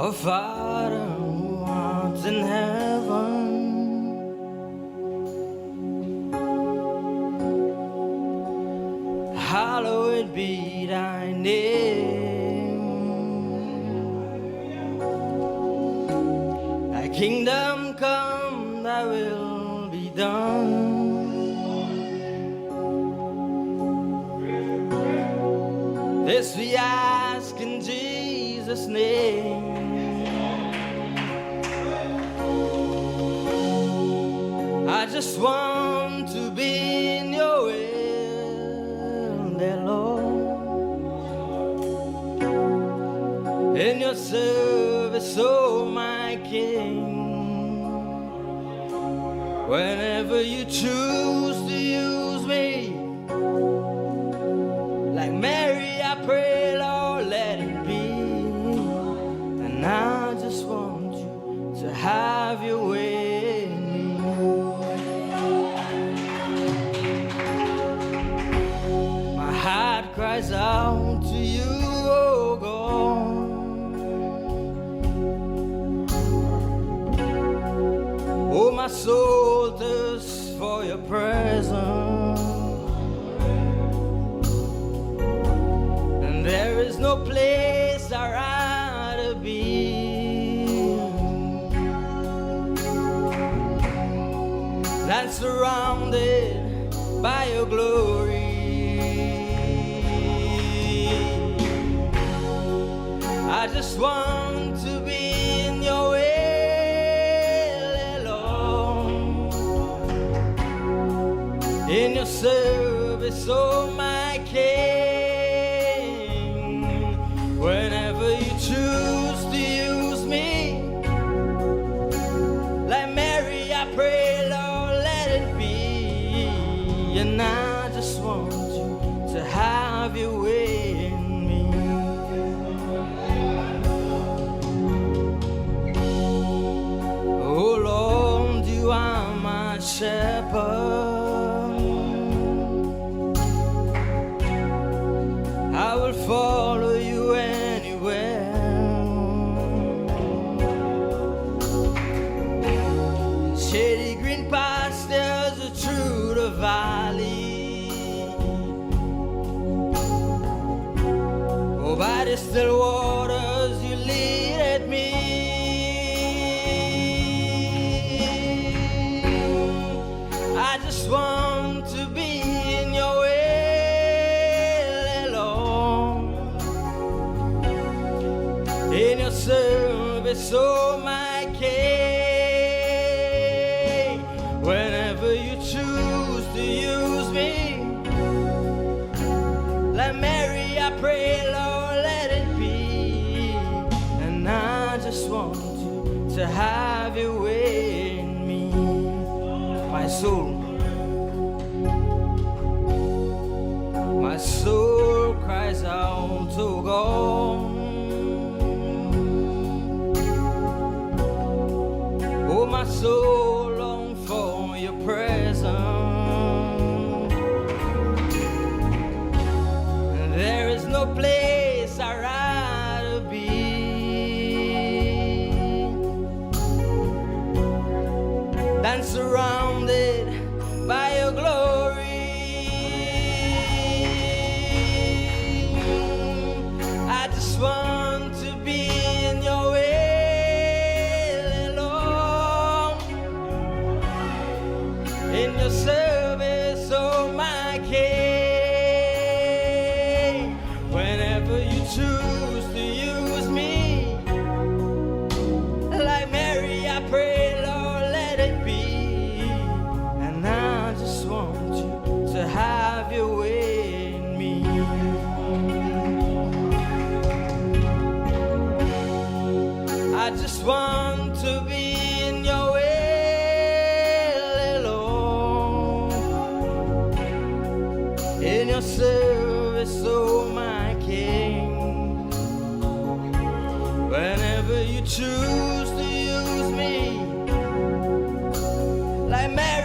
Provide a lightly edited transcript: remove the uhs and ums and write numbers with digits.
Our Father who art in heaven, hallowed be thy name. Thy kingdom come, thy will be done. This we ask in Jesus' name. I just want to be in your will, dear Lord. In your service, oh my King. Whenever you choose to use me, like Mary, I pray, Lord, let it be. And I just want you to have your way in me. My heart cries out to you, oh God. Oh, my soul thirsts for your presence. There is no place I'd rather be than surrounded by your glory. I just want to be in your will, Lord. In your service, oh my King. Whenever you choose to use me, like Mary, I pray, Lord, let it be. And I just want you to have your way in me. Oh Lord, you are my shepherd. I will follow you anywhere. Shady green pastures through the valley. Oh, by the still waters you leadeth me. I just want to be in your way. In your service, oh my King. Whenever you choose to use me, like Mary, I pray, Lord, let it be. And I just want you to have your way in me. My soul cries out to God. Oh, my soul longs for your presence. And there is no place I'd rather be than surrounded by your glory. I just want to be in your way. In your service, oh my King. Whenever you choose to use me, like Mary, I pray, Lord, let it be. And I just want you to have your way in me. I just want to be in your way. In your service, oh my King. Whenever you choose to use me, like Mary,